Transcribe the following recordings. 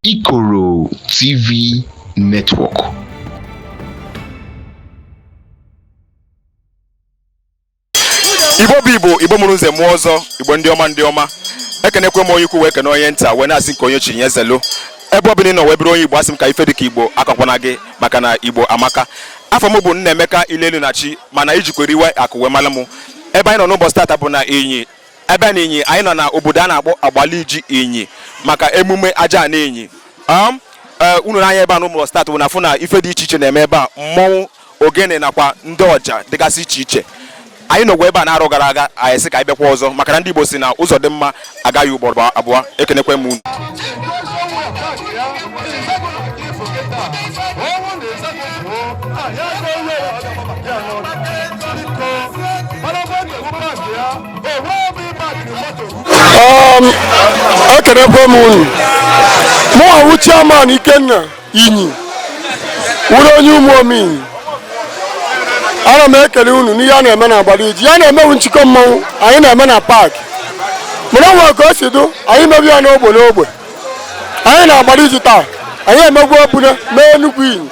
IKOROTV Network. Igbo mụrụ nze mụọ ọzọ, Igbo ndị ọma ekenekwe m onye ikwu wee kene onye nta wee na-asị nke onye chi nye zelo ebe ọ bụla nọ wee bụrụ onye Igbo asị m ka ife dị ka Igbo akọkwana gị maka na Igbo amaka. Afọ m bụ Nnaemeka Ilelu na Chi mana ijikwere iwe akụ wee mara m ebe anyị nọ n'ụbọchị tata bụ na INYI ebe na INYI anyị nọ na obodo a na-akpọ Agbariji INYI maka emume Ajana INYI. Unu n'anya ebe a n'ụbọchị tata bụ na afụ na ife dị iche iche na-eme ebe a, mmọnwụ, ogene nakwa ndị ọja dịgasị iche iche. Anyị nọgwa ebe a na-arụ gara aga anyị sị ka anyị bịakwa ọzọ maka na ndị Igbo si na ụzọ dị mma agaghị ugboro abụọ. Ekenekwe m unu. Ekenekwe m unu. Mụ awụ chairman Ikenna INYI wụrụ onye ụmụ omeiyi. Ana m ekele unu n'ihe a na-eme na Agbariji. Ya na-emewu nchịkọ mmanwụ anyị na-eme na paakị. Mana nwe ka o si dụ anyị mebi ya n'ogbe. Anyị na Agbariji taa anyị emegbu Obune mee Enugu INYI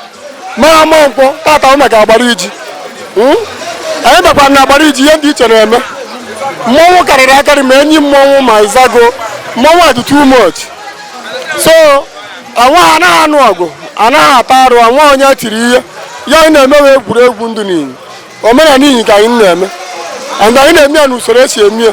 mee Amankwọ tata maka Agbariji. Anyị mekwara na Agbariji ihe dị iche na-eme. Mmọnwụ karịrị akarị ma enyi mmọnwụ ma ịzago mmọnwụ adị too much. So anwa anaghị anụ ọgụ anaghị ata arụ anwa onye tiri ihe ya anyị na-emewe egwuregwu ndụ n'INYI. Omenala INYI ka anyị na-eme and anyị na-eme ya n'usoro esi eme ya.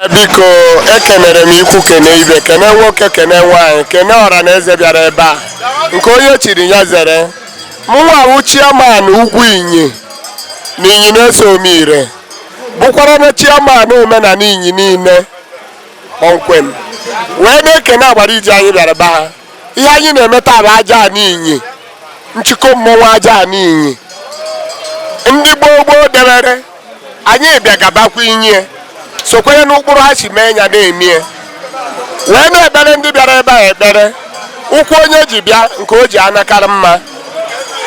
Biko ekenere m ikwu kene ibe kene nwoke kene nwaanyị kene ọra na eze bịara ebe a nke onye chiri ya zere mụnwa awụ chairman ugwu INYI na INYI na-eso omire bụkwara na chairman omenala INYI niile kpọmkwem wee na-ekene Agbariji anyị bịara ebe ha. Ihe anyị na-eme taa bụ Ajana INYI nchịkọ mmọnwụ Ajana INYI ndị gboo debere anyị bịa gabakwa INYI sokwere n'ụkpụrụ ha si mee ya na-emie wee na-ekpere ndị bịara ebe a ekpere ụkwụ onye ji bịa nke o ji anakarị mma.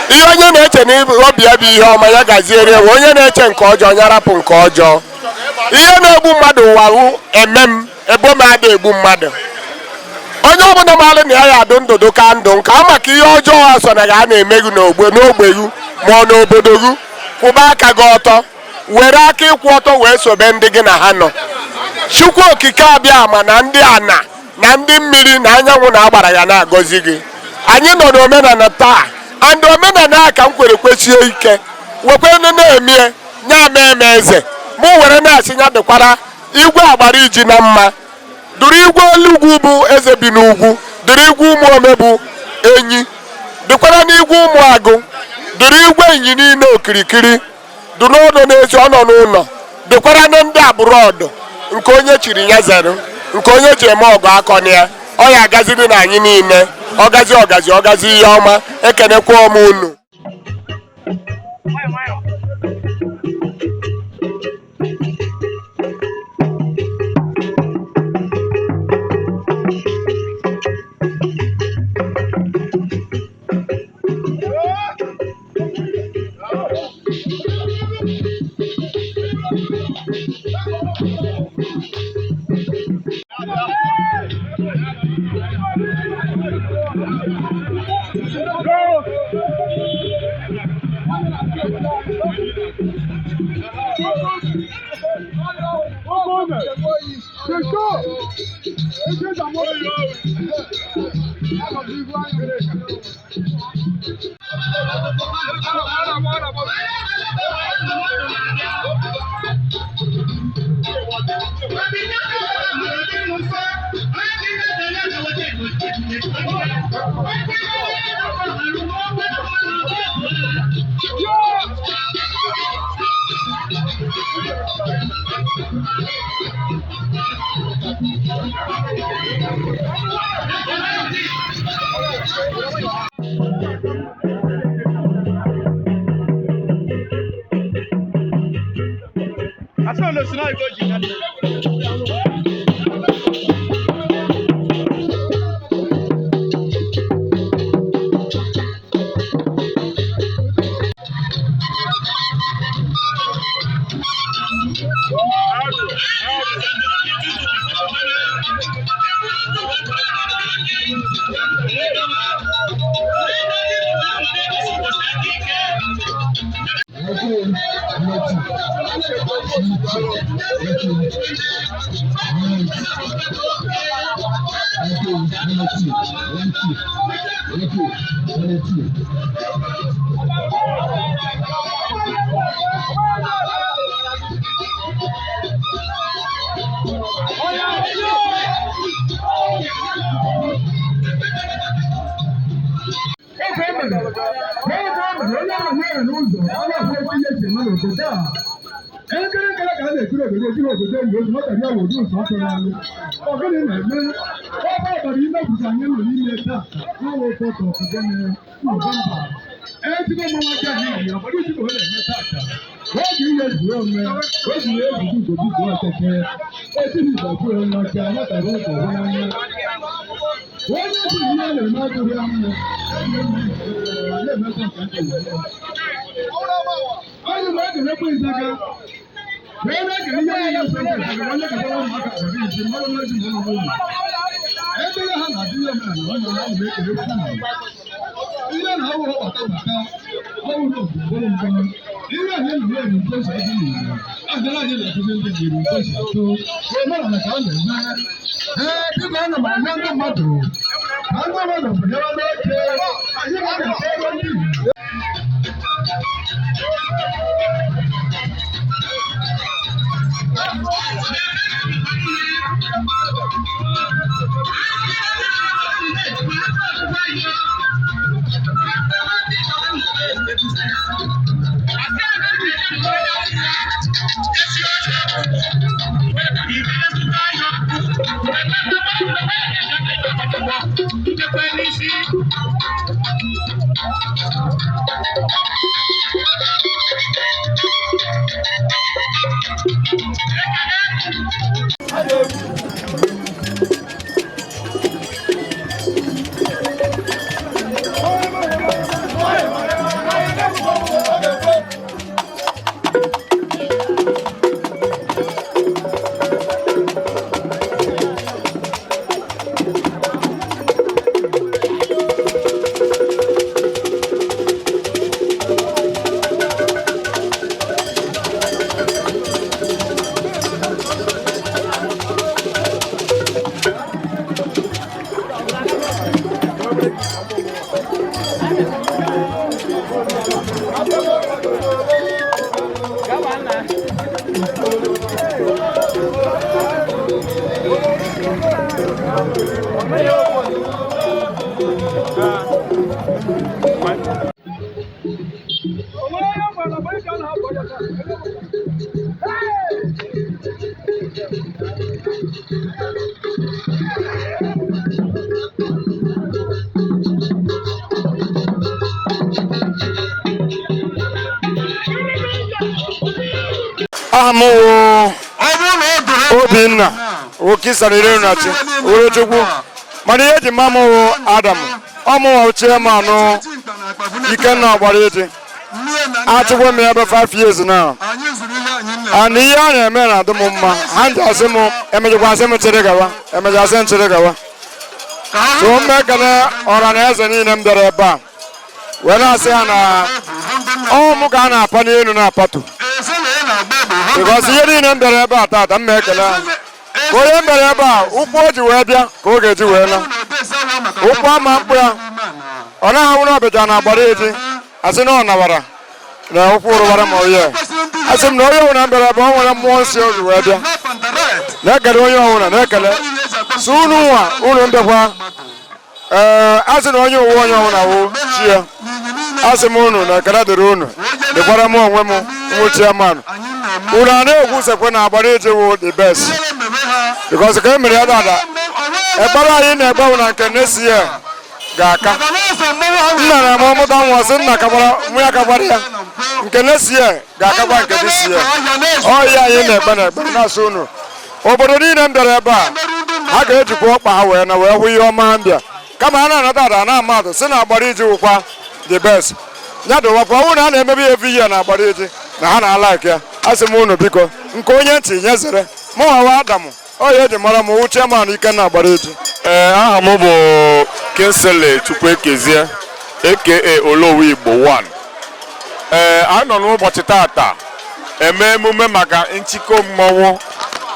Ihe onye na-eche na obi ya bụ ihe ọma ya gaziere ewe onye na-eche nke ọjọọ ya rapụ nke ọjọọ. Ihe na-egbu mmadụ ụwa emem ebo m ada egbu mmadụ. Onye ọbụla maara na ya adụ ndụ ka ndụ nke a maka ihe ọjọọ ha so na ga na-eme gị n'ogbe gị ma ọ n'obodo gị kwụba aka gị ọtọ were aka ịkwụ ọtọ wee sobe ndị gị na ha nọ. Chukwu okike abịa ma na ndị ana na ndị mmiri na anyanwụ na-agbara ya na-agọzi gị. Anyị nọ n'omenala taa and omenala ka m kwere kwesie ike wekwenu na-emie nya eme eze mụ were na-asị ya dịkwara igwe Agbariji na mma duru igwe Olugwu bụ eze bi n'ugwu duru igwe ụmụ ome bụ enyi dịkwara n'igwe ụmụ agụ duru igwe INYI niile okirikiri duru ọnụ n'ezi ọ nọ n'ụlọ dịkwara na ndị abụrụ ọdụ nke onye chiri ya zere nke onye ji eme ọgụ akọ na ya ọ ya agazidi na anyị niile ọgazi ọgazi ihe ọma ekenekwa m unu. Amu Obinna Okisarire Nachi Urochukwu mana ihe ji mama Adam ọmụ chairman Ikenna Agbariji achịkwa m ebe 5 years now and ihe a na-eme na adị m mma ha ji asị m emejikwa m chere gawa emejasị m chere gawa so mmekene ọra na eze niile m bịara ebe a wee na-asị ha na ọmụ ka a na-apa n'elu na-apatu because ihe niile m bịara ebe a tata m na-ekele ha ka onye mere ebe a ụkwụ o ji wee bịa ka ọ ga-eji wee na ụkwụ ama mkpụ ya ọ naghị awụrụ ọbịja na Agbariji asị na ọ nawara na ụkwụ rụbara ma oye asị m na onye ọbụla mbere ebe ọ nwere mmụọ nsị o ji wee bịa na-ekele onye ọbụla na-ekele si unu nwa unu mbịakwa asị na onye uwe onye ọbụla wụ chi ya asị m unu na ekele dịrị unu dịkwara m onwe m nwụ chairman unu a na-egwu sekwe na Agbariji wụ the best because ka e mere ya dada ekpere anyị na-egbe na nke na-esi ya ga-aka nna na ma ọmụta nwa sị nna nwa ya kagbara ya nke na-esi ya ga-akagba nke dị si ya ọhịa anyị na-ekpe na-ekpe na-asị unu obodo niile m bịara ebe a ha ga-ejikwa ọkpa ha wee na wee hụ ihe ọma ha mbịa kama ha na-anata ada na mmadụ si na Agbariji wụkwa the best ya dụwakwa ọnwụ na a na-emebi ya evi ya na Agbariji na ha na-alaik ya asị m unu biko nke onye ntị nyezere mụ hawa Adamu onye eji mara m wụ chairman Ikenna Agbariji. Aha m bụ Kinsele Chukwuekezie aka Olowu Igbo 1. A nọ n'ụbọchị tata eme emume maka nchịkọ mmọnwụ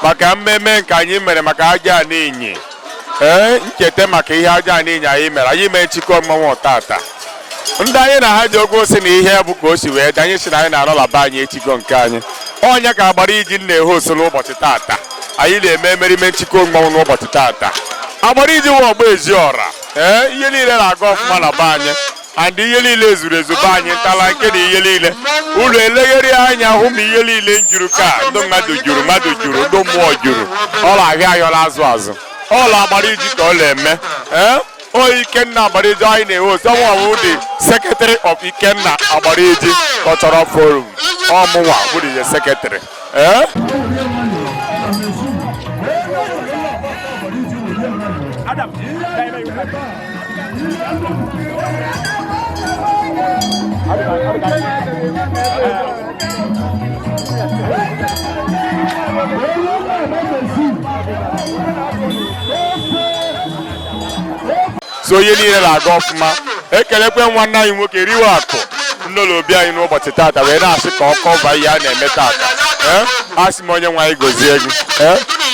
maka mmemme nke anyị mere maka Ajana INYI ncheta maka ihe Ajana INYI anyị mere anyị mee nchịkọ mmọnwụ tata ndị anyị na ha ji ogo osi na ihe bụ ka o si wee dị anyị si na anyị na-arọlaba anyị echigo nke anyị onye ka Agbariji na-ehe oso n'ụbọchị tata anyị na-eme emerime nchịkọ mmọnwụ n'ụbọchị tata Agbariji wụ ọgba Eziọra ihe niile na-aga ọfụma na be anyị and ihe niile zuru ezu be anyị ntala nke na ihe niile ụlọ elegharị anya hụ ma ihe niile njuru ka ndị mmadụ juru ndị mmụọ juru ọla ahịa ayọla azụ azụ ọla Agbariji ka ọ na-eme o Ikenna Agbariji anyị na-ewe osanwụ the secretary of Ikenna Agbariji Cultural Forum ọmụnwa bụrụ the secretary so ihe niile na-aga ọfụma ekelekwe nwanne anyị nwoke riwe akụ nnolobi anyị n'ụbọchị tata wee na-asị ka ọ kọva ihe a na-eme tata asị m onye nwe anyị gozie gị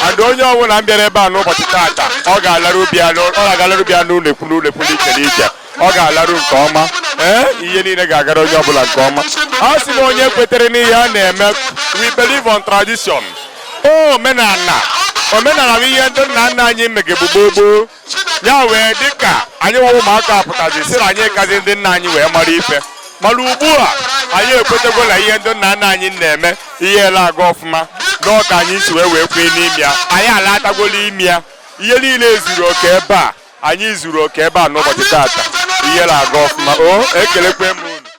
and onye ọbụla m bịara ebe a n'ụbọchị tata ọ ga-alarụ bịa n'ụlọ ekwu n'iche n'iche ọ ga-alarụ nke ọma ihe niile ga-agara onye ọbụla nke ọma a sị na onye kwetere n'ihe a na-eme we believe on tradition omenala bụ ihe ndị nna nna anyị megebu gboo ya wee dịka anyị nwe ụmụaka apụtazi si na anyị kazi ndị nna anyị wee mara ife mana ugbu a anyị ekwetegwola ihe ndị nna nna anyị na-eme ihe ele aga ọfụma n'ọka anyị si wee kwee n'ime ya anyị alatagwola ime ya ihe niile zuru oke ebe a anyị zuru oke ebe a n'ụbọchị tata ihe ele aga ọfụma ekelekwe m unu.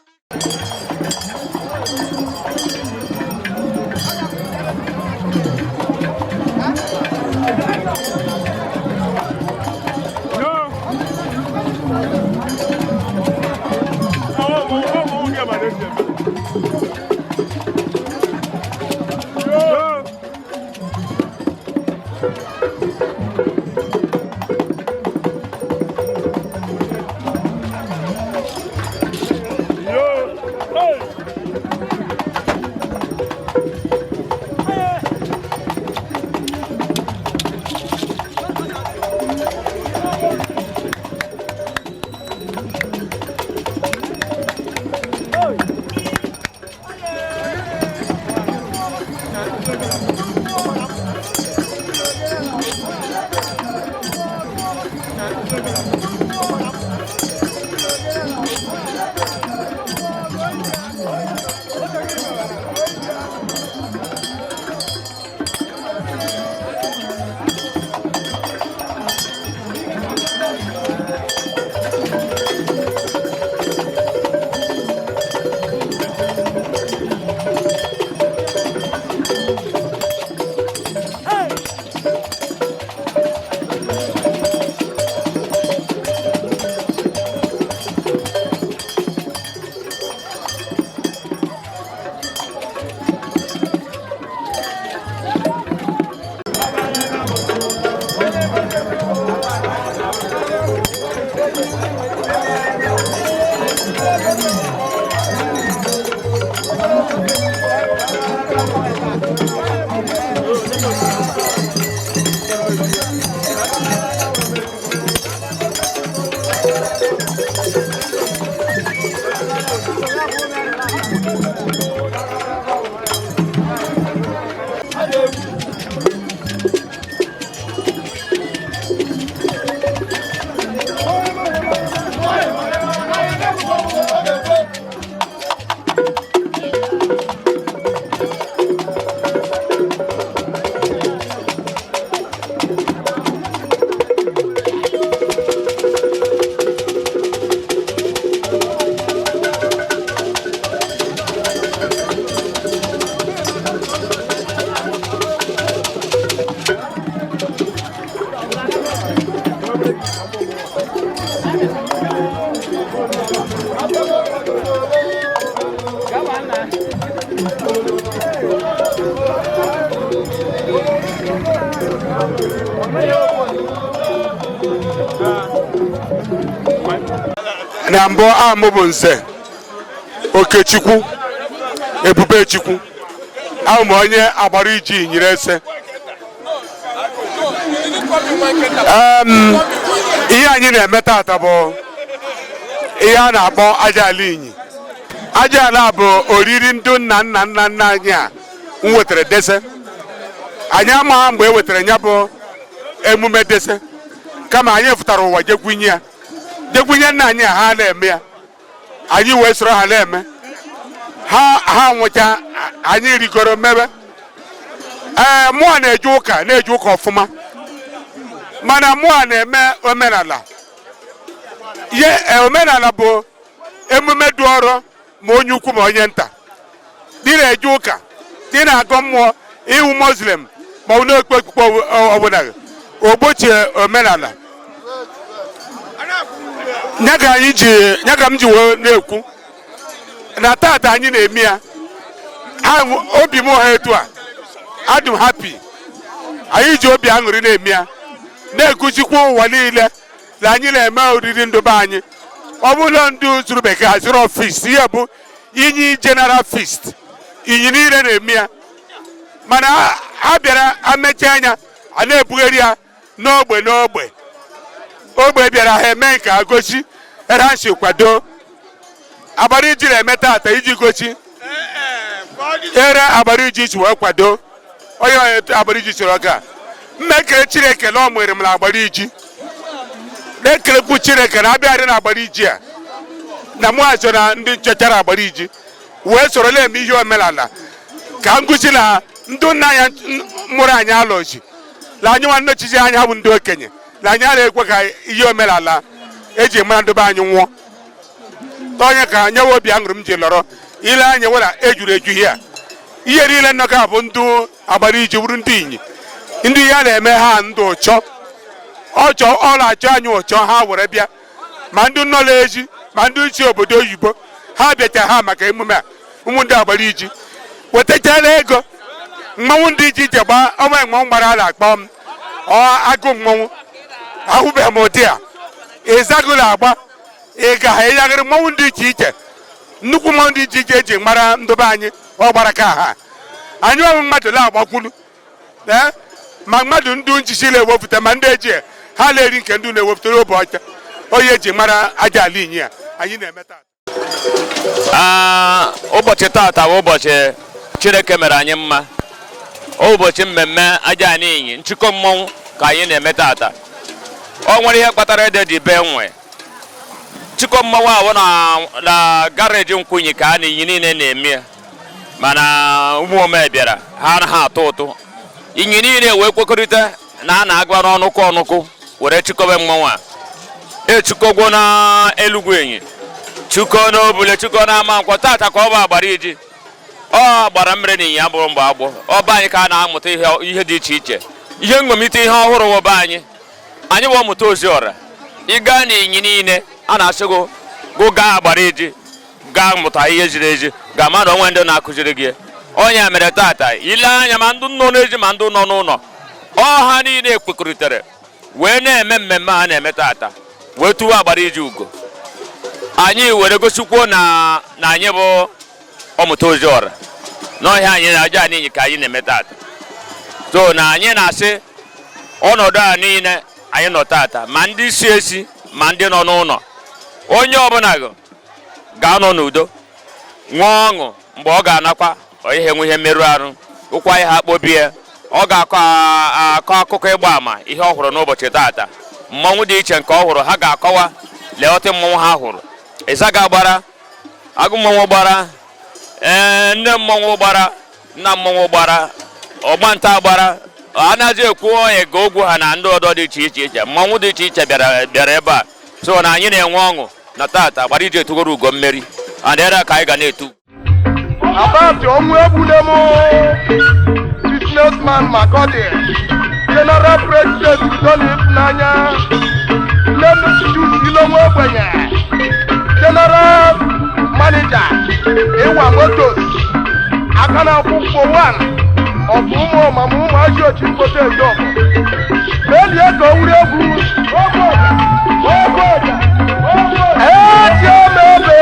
na mbụ amụ bụ nze Okechukwu Ebubechukwu ahụ m onye Agbariji nyere ese ihe anyị na-eme tata bụ ihe a na-akpọ aja ala inyi. Aja ala bụ oriri ndị nna nna nna nna anyị a m wetara dese. Anyị amaghị mgbe e wetara ya bụ emume dese, kama anyị fụtara ụwa jekwunye ya, jekwunye nna anyị ha na-eme ya, anyị wee soro ha na-eme ha nwụcha anyị rigoro mebe. Mụọ na-eje ụka ọfụma, mana mụọ na-eme omenala. Ihe omenala bụ emume dị ọrụ ma onye ukwu ma onye nta. Dị na-eje ụka, dị na-agọ mmụọ, iwu Muslim ma ọ na-ekpe okpukpe ọbụla, ogbochie omenala. Ya ka m ji wee na-ekwu na tata anyị na-eme ya, obi m ha etu a, adị m happy. Anyị ji obi aṅụrị na-eme ya, na-ekuzikwa ụwa niile na anyị na-eme oriri ndụ be anyị. Ọ bụla ndị zuru bekee haziri ọfis, ihe bụ INYI General Feast, INYI niile na-eme ya, mana ha bịara amechi anya a na-ebugheri ya n'ogbe n'ogbe. Ogbe bịara ha eme nke a gosi ere ha si kwado. Agbariji na-eme tata iji gosi ere Agbariji si wee kwado onye Agbariji siri oga. Mmekere Chineke na ọ nwere m na Agbariji, na-ekelekwu Chineke na abịarị na Agbariji a na mụ so na ndị nchọchara Agbariji wee soro na-eme ihe omenala ka ngosi na ndị nna anyị mụrụ anyị alọzi na anyị nwanne ochichi anyị ha bụ ndị okenye na anyị a na-ekwe ka ihe omenala eji mara ndị be anyị nwụọ. Onye ka nyewe obi aṅụrị m ji lọrọ ile anya wera ejuru eju ihe a ihe niile nnọkọ bụ ndị Agbariji bụrụ ndị INYI, ndị ya na-eme ha ndụ ụchọ ọ na-achọ anyị ụchọ ha were bịa, ma ndị nọ n'ezi ma ndị isi obodo oyibo ha bịacha ha maka emume a. Ụmụ ndị Agbariji wetachara ego mmanwụ ndị iche iche gbaa ọnwa mmanwụ gbara a na-akpọ m agụ mmanwụ. Ahụbeghị m ụdị a, ịzagụla agba ị ga ịyagharị mmanwụ dị iche iche, nnukwu mmanwụ dị iche iche eji mara ndụbe anyị. Ọ gbara ka ha anyị ọnwụ mmadụ na-agbakwulu ma mmadụ ndị nchichi na-ewepụta ma ndị eji ha na-eri nke ndị na-ewepụtara obi ọcha. Onye eji mara aja ala inyi a anyị na-eme tata. Ụbọchị tata bụ ụbọchị Chineke mere anyị mma, ụbọchị mmemme aja ala inyi, nchịkọ mmọnwụ ka anyị na-eme tata. Ọ nwere ihe kpatara ede dị be nwe nchịkọ mmọnwụ ahụ na garaji Nkwunyi ka a na INYI niile na-eme ya, mana ụmụ ome bịara ha anaghị atụ ụtụ. INYI niile wee kwekọrịta na a na-agba n'ọnụkụ ọnụkụ were chịkọba mmọnwụ a. Echukọgwo na Elugwu Enyi, chukọ n'Obule, chukọ na Amankwọ. Tata ka ọ bụ Agbariji, ọ gbara mmiri na INYI abụrụ mgbe agbọ. Ọ be anyị ka a na-amụta ihe dị iche iche, ihe nṅomite ihe ọhụrụ be anyị. Anyị bụ ọmụta ozi ọra. Ị gaa na INYI niile a na-asị gụ gaa Agbariji gaa mụta ihe ziri ezi, ga mmadụ onwe ndị na-akụziri gị. Onye mere tata ile anya ma ndị nọ n'ezi ma ndị nọ n'ụlọ ọha niile ekpekọrịtara wee na-eme mmemme ha na-eme tata wee tụwa Agbariji ugo. Anyị were gosikwuo na anyị bụ ọmụta ozi ọra n'ọhịa anyị na aja ala inyi ka anyị na-eme tata. So na anyị na-asị ọnọdụ a niile anyị nọ tata, ma ndị si esi ma ndị nọ n'ụlọ onye ọbụla ga-anọ n'udo nwee ọṅụ mgbe ọ ga-anakwa ihe nwe ihe mmerụ arụ ụkwa ihe akpọbie ọ ga-akọ akụkọ ịgba ama ihe ọ hụrụ n'ụbọchị taata mmọnwụ dị iche nke ọ hụrụ ha ga-akọwa leọtị mmọnwụ ha hụrụ ịzaga gbara agụ mmọnwụ gbara nne mmọnwụ gbara nna mmọnwụ gbara ọgbanta gbara anaghị ekwu onye ga ogwu ha na ndị ọdọ dị iche iche mmọnwụ dị iche iche bịara ebe a so na anyị na-enwe ọṅụ na taata Agbariji etugoro ugo mmeri adịra ka anyị ga na-etu About ọnwụ egbule m businessman Makodi general president Udoli Ịfụnanya Ilonwe Ogbenye general manager Ịwa Motos aka na-akwụ for one of ụmụ ọmụmụ ụmụazị ochi mkpote ejiọkụ melie ka o wuri egwu eji ome ebe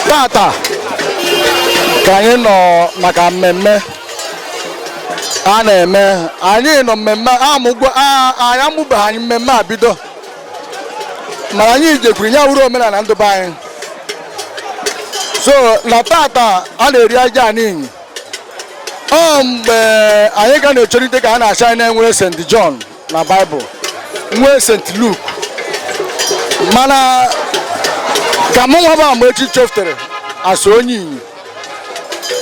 tata ka anyị nọ maka mmemme a na-eme anyị nọ mmemme anyị amụbeghị anyị mmemme a bido mana anyị jekwuru ya wuru omenala ndụ be anyị so na tata a na-eri aja n'inyi mgbe anyị ga na-echorite ka a na-acha anyị na-enwere St. John na Bible nwee St. Luke mana ka mụ nwa bụ ama echi cheftere asụ onye inyi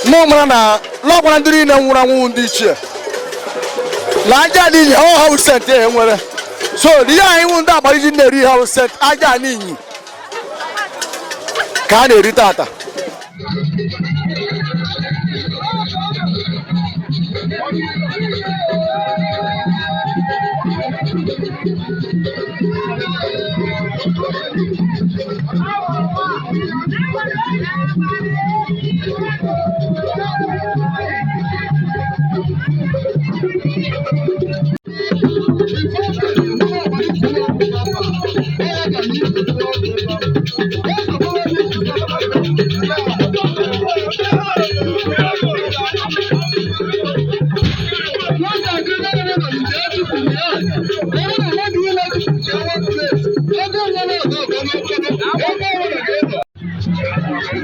mụ mara na lọkwara ndị niile nwụrụ anwụ ndị ichie na aja n'inyi ha bụ sent e nwere so ihe anyị nwụ ndị Agbariji na-eri ha bụ sent aja n'inyi ka a na-eri tata nna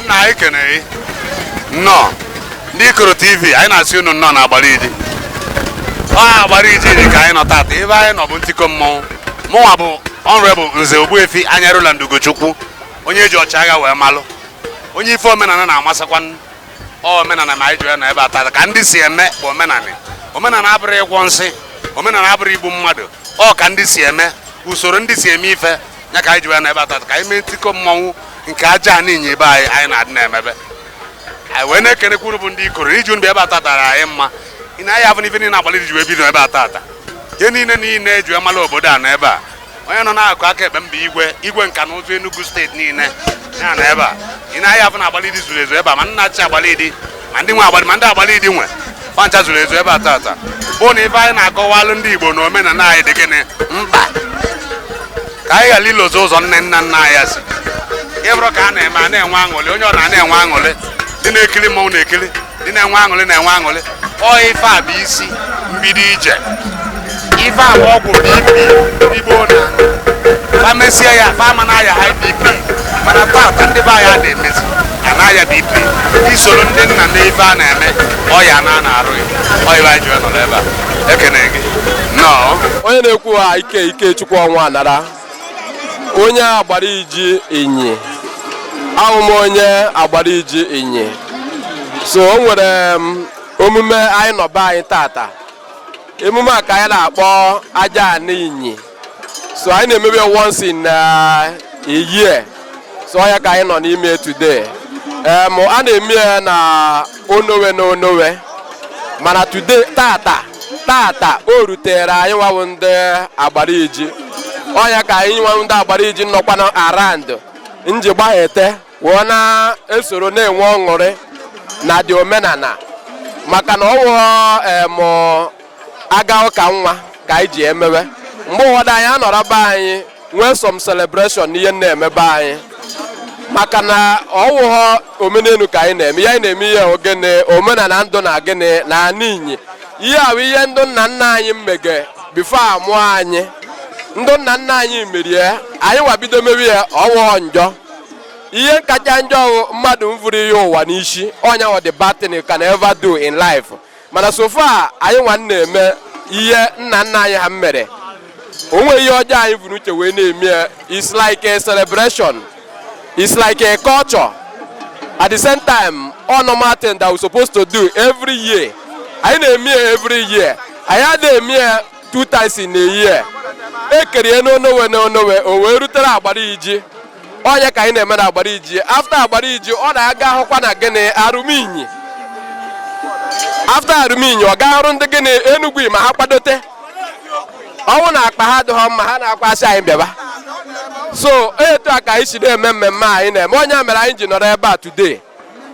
anyị kene nnọọ ndị IKOROTV anyị na-asị unu nnọọ na Agbariji. Agbariji dị ka anyị nọ tata ebe anyị nọ bụ ntiko mmọnwụ. Mụnwa bụ Honorable Nze Ogbuefi anya rụla Ndugochukwu, onye eji ọchịagha wee malụ, onye ife omenala na-amasịkwa omenala ma anyị jụ ya na ebe a tata ka ndị si eme bụ omenala abụrụ ịgwọ nsị, omenala abụrụ igbu mmadụ, ọ ka ndị si eme usoro ndị si eme ife ya ka anyị jụ ya na ebe a tata ka anyị mee ntiko mmọnwụ nke Ajana INYI ebe anyị na-adị na-emebe. Anyị wee na-ekenekwuru bụ ndị Ikoro iji unu bụ ebe a tatara anyị mma. Ị na-ahịa afọ n'ife niile Agbariji ji wee bido ebe a tata, ihe niile eji mmalụ obodo a na ebe a. Onye nọ na-akụ aka ekpe mba igwe nka na ụzụ Enugu steeti niile ya na ebe a. Ị na-ahịa afọ na Agbariji zuru ezu ebe a, ma nna chi Agbariji ma ndị nwe Agbariji ma ndị Agbariji nwe pancha zuru ezu ebe a tata. Bụ na ife anyị na-akọwalụ ndị Igbo na omenala anyị dị gịnị mkpa ka anyị ghara ilozo ụzọ nne nna anyị si. Ịbụrụ ka a na-eme a na-enwe aṅụrị, onye ọ na-enwe aṅụrị, ndị na-ekiri mmọnwụ na-ekiri, ndị na-enwe aṅụrị na-enwe aṅụrị. Ọ ife a bụ isi mbido ije, ife a bụ ọgwụ BP Igbo na famesia ya fama na-aya high BP, mana tata ndị be anyị na-emezi a na-aya BP. Isoro ndị nna na ife a na-eme ọya na-arụ ya ọyịba anyị ji nọ ebe a. Ekene gị nnọọ onye na-ekwu ha Ikechukwu ọnwa anara onye Agbariji INYI, ahụ m onye Agbariji INYI. So o nwere omume anyị nọ be anyị tata, emume a ka anyị na-akpọ Ajana INYI. So anyị na-emebe once in a year, so ya ka anyị nọ n'ime today. A na-eme ya na Onowe, mana today tata o rutere anyị nwawu ndị Agbariji. Ọnya ka anyị nwa ndị Agbariji nọkwa na around nji gbaghete wee na-esoro na-enwe ọṅụrị na dị omenala, maka na ọwụ aga ụka nwa ka anyị ji emewe. Mgbe ụfọdụ anyị anọrọ be anyị nwee some celebration n'ihe na-emebe anyị, maka na ọwụghọ omenelu ka anyị na-eme. Ihe anyị na-eme ihe ogene omenala ndụ na gịnị na ana INYI. Ihe ahụ ihe ndụ nna nna anyị mmege before amụọ anyị. Ndụ nna nna anyị merie anyị wabido mewe ya ọwụghọ njọ. Ihe kacha njọ mmadụ mvụrụ ihe ụwa n'isi, onye ọ the bad thing you can ever do in life. Mana so far anyị nwa na-eme ihe nna nna anyị ha mere, onwe ihe ọjọọ anyị vụrụ uche wee na-eme ya. It's like a celebration, it's like a culture. At the same time, all normal thing that we're supposed to do every year, anyị na-eme ya every year. Anyị adịghị eme ya 2 times in a year. Ekerie n'onowe o wee rutere Agbariji. Onye ka anyị na-eme na Agbariji. After Agbariji ọ na-aga ahụkwa na gịnị Arụm INYI. after arụminyi ọ gaa ọrụ ndị gịnị Enugwu ma ha kwadote ọnwụ na akpa ha adịghị mma ha na-akwasị anyị bịaba so etu a ka anyị si na-eme mmemme anyị na-eme onye mere anyị ji nọrọ ebe a today.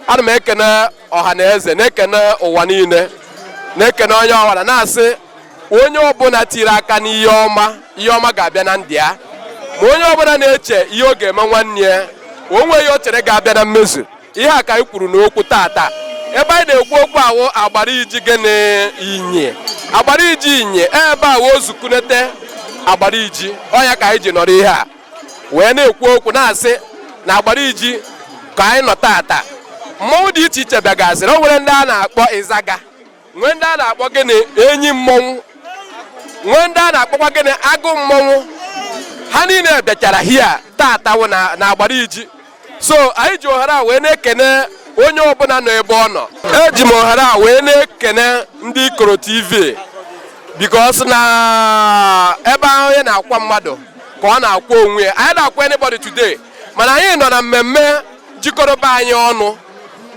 Ana m ekene ọha na eze na-ekene ụwa niile na-ekene onye ọwara na-asị onye ọbụla tiri aka n'ihe ọma ga-abịa na ndị ya ma onye ọbụla na-eche ihe ọ ga-eme nwanne ya onwe ihe o chere ga-abịa na mmezu. Ihe a ka anyị kwuru n'okwu tata ebe anyị na-ekwu okwu awụ Agbariji gịnị INYI Agbariji INYI ebe a wee zukunete Agbariji ọnya ka anyị ji nọrọ ihe a wee na-ekwu okwu na-asị na Agbariji ka anyị nọ tata. Mmọnwụ dị iche iche bịagaziri o nwere ndị a na-akpọ ịzaga nwee ndị a na-akpọ gịnị enyi mmọnwụ nwee ndị a na-akpọkwa gịnị agụ mmọnwụ ha niile bịachara hia tata wụ na Agbariji. So anyị ji ohere a wee na-ekene onye ọbụla nọ ebe ọ nọ. Eji m ohere a wee na-ekene ndị IKOROTV because na ebe ahụ onye na-akwa mmadụ ka ọ na-akwa onwe ya. Anyị na-akwa anybody today mana anyị nọ na mmemme jikọrọba anyị ọnụ.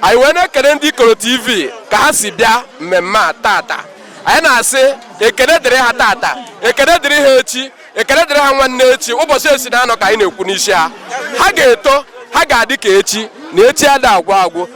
Anyị wee na-ekene ndị IKOROTV ka ha si bịa mmemme a tata. Anyị na-asị ekene dịrị ha tata, ekene dịrị ha echi, ekene dịrị ha nwanne echi. Ụbọchị esi na-anọ ka anyị na-ekwu n'isi ha. Ha ga-eto, ha ga-adị ka echi na echi ada agwụ agwụ.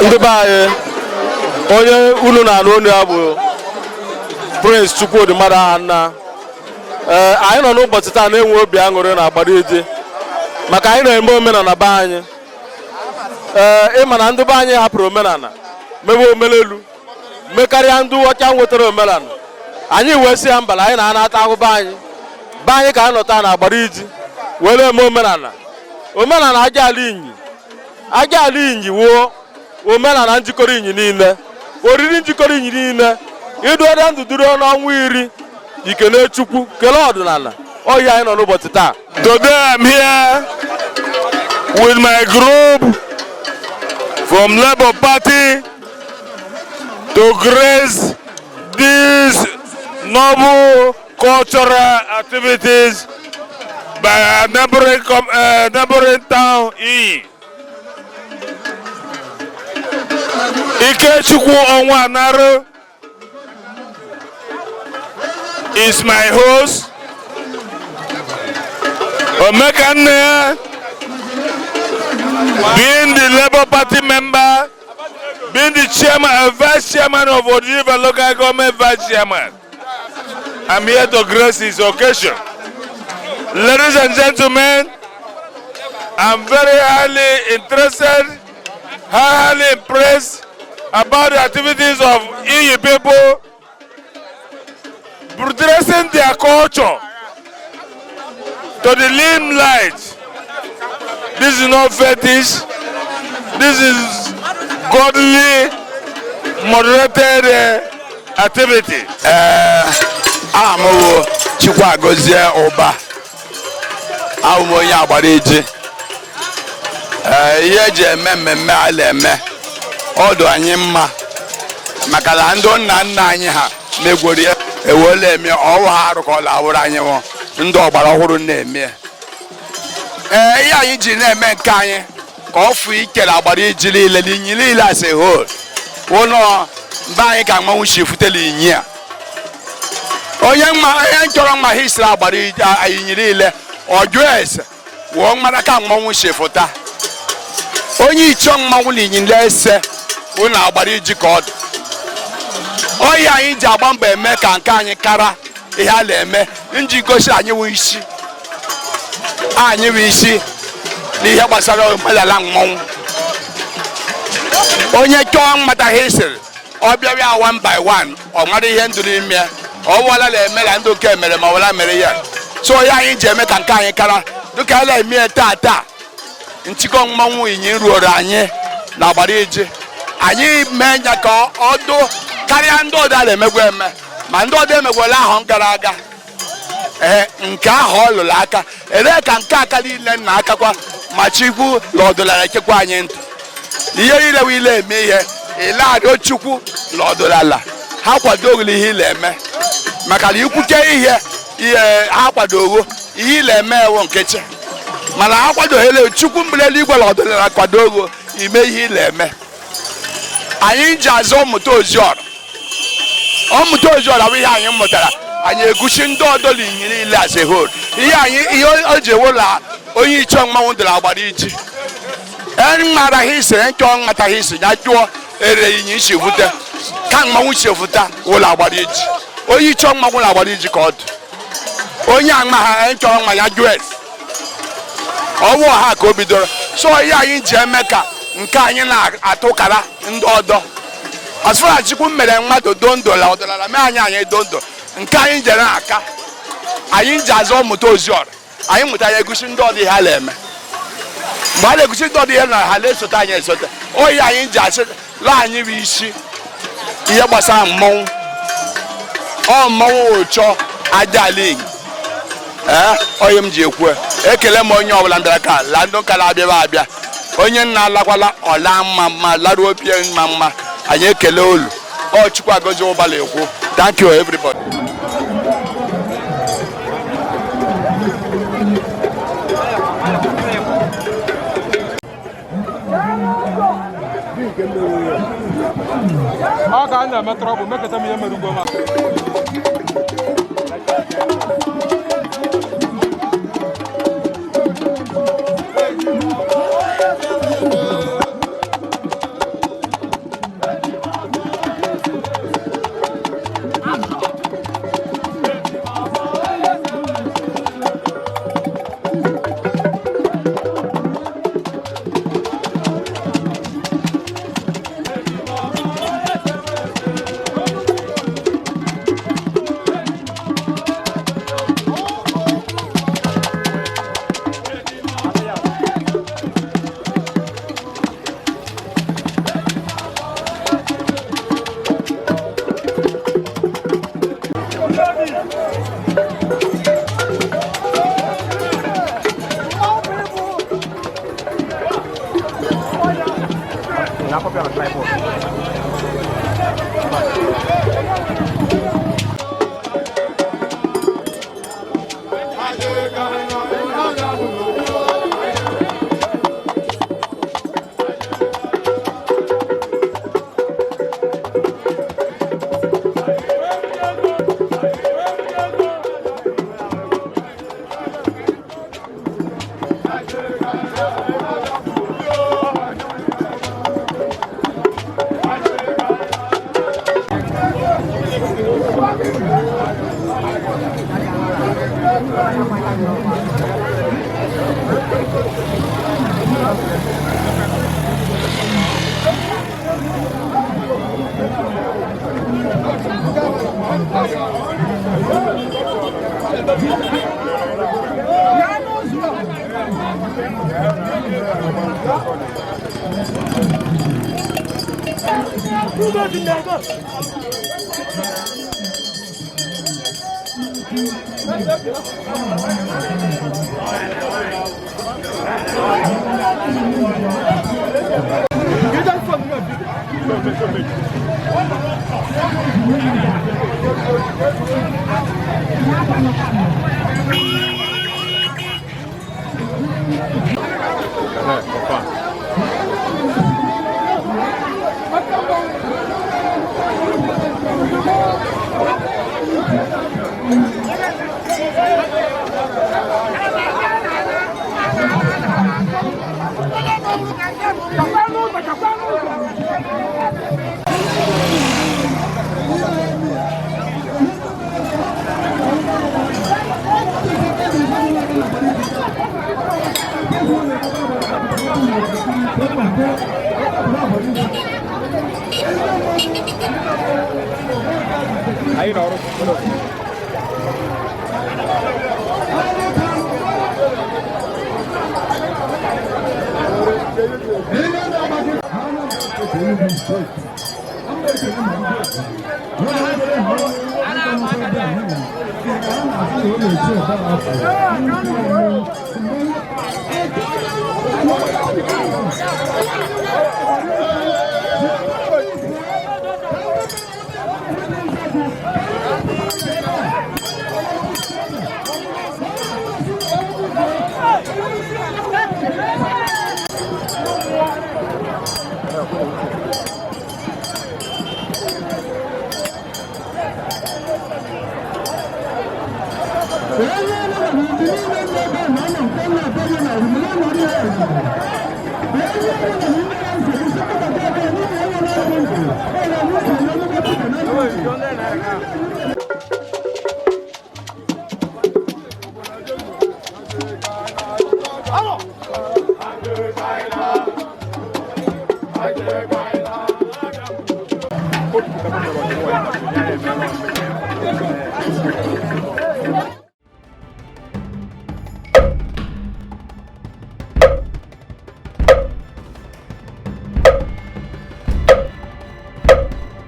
Ndị be anyị onye unu na-anụ onu ya bụ Prince Chukwudi mmadụ aha nna anyị nọ n'ụbọchị taa na-enwe obi aṅụrị na Agbariji maka anyị na-eme omenala be anyị. Ịma na ndị be anyị hapụrụ omenala mebe omenelu mekarịa ndị ọcha nwetara omenala. Anyị wee sị ya mbala anyị na-anata ahụ be anyị ka anyị nọta na Agbariji wee na-eme omenala aja ala INYI wuo omenala njikọrọ INYI niile oriri njikọrọ INYI niile iduoda ndụ duru n'ọnwa 10 ikene Chukwu kele ọdịnala ọhịa anyị nọ n'ụbọchị taa. Today I'm here with my group from Labour Party to grace these noble cultural activities by a neighboring town INYI. Ikechukwu Onwanaru is my host. Omekane, being the Labour Party member, being the chairman and vice chairman of Odiva local government vice chairman. I'm here to grace this occasion. Ladies and gentlemen, I'm very highly interested, highly impressed about the activities of INYI people, progressing their culture to the limelight. This is not fetish. This is godly, moderated activity. Amu chukwa gozie oba. Amu onye Agbariji. Ihe eji eme mmemme a na-eme ọdụ anyị mma maka na ndị nna anyị ha megwori ewole eme ọrụ ha arụkọla awụrụ anyị nwụ ndị ọgbara ọhụrụ na-eme. Ihe anyị ji na-eme nke anyị ka ọ fụ ikere Agbariji niile niile as a whole. Ụlọ mba anyị ka mmanwụ si futele INYI a onye chọrọ mma history Agbariji INYI niile ọjụ ese wụọ mara ka mmanwụ si fụta onye ichọ mmanwụ na INYI ese ụlọ Agbariji ka ọ dị ọhịa anyị ji agba mbọ eme ka nke anyị kara ihe a na-eme nji gosi anyị wụ isi n'ihe gbasara omenala mmanwụ onye chọọ mmata history ọ bịara one by one ọ mara ihe ndụ n'ime ọ wụọla na-eme na ndị oke mere ma wala mere ya so ya anyị ji eme ka nke anyị kara dịka a na-eme taa nchịkọ mmanwụ INYI ruoro anyị na Agbariji anyị mee ya ka ọ dụ karịa ndị ọdọ na-emegwa eme ma ndị ọdọ emegwala ahụ gara aga nke ahụ ọ lụrụ aka ere ka nke aka niile na akakwa ma Chukwu na ọdụlara echekwa anyị ndụ ihe niile wile eme ihe ịlarịọ Chukwu na ọdụlala ha kwadoghị ihe ile eme maka na ikwuche ihe ha kwadogo ihe ile eme ewu nkechi mana ha kwadoghele Chukwu mgbere eluigwe na ọdụlala kwadogo ime ihe ile eme anyị ji azụ ọmụta oziọra bụ ihe anyị mụtara anyị eguchi ndị ọdọ INYI niile as a whole ihe o ji ewela onye ichọ mmanwụ dịrị Agbariji mara history nchọ nghata history ya jụọ ere INYI si vute ka mmanwụ si vuta ụlọ Agbariji onye ichọ mmanwụ na Agbariji ka ọ dị onye ama ha nchọrọ nwa ya jụọ ọwụ ha ka o bidoro so ihe anyị ji eme ka nke anyị na-atụkara ndị ọdọ as far as Chukwu mere mmadụ dondola ọdịnala mee anyị dondo nke anyị jere aka anyị ji azụ ọmụta oziọra anyị mụta ya egusi ndị ọdị ha na-eme mgbe a na-egusi ndị ọdị ha na ha na-esote anyị esote oyi anyị ji asị la anyị bụ isi ihe gbasara mmọnwụ mmọnwụ ụchọ aja ala INYI onye m ji ekwu ekele m onye ọbụla bịara ka la ndị ụka na-abịa abịa onye nna alakwala ọla mma laruo obi mma anyị ekele olu Chukwu agọzi ụbala ekwu thank you everybody. ọ ga na-emetọrọ bụ mekata m ihe mere ugbo ma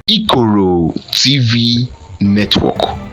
IKOROTV Network.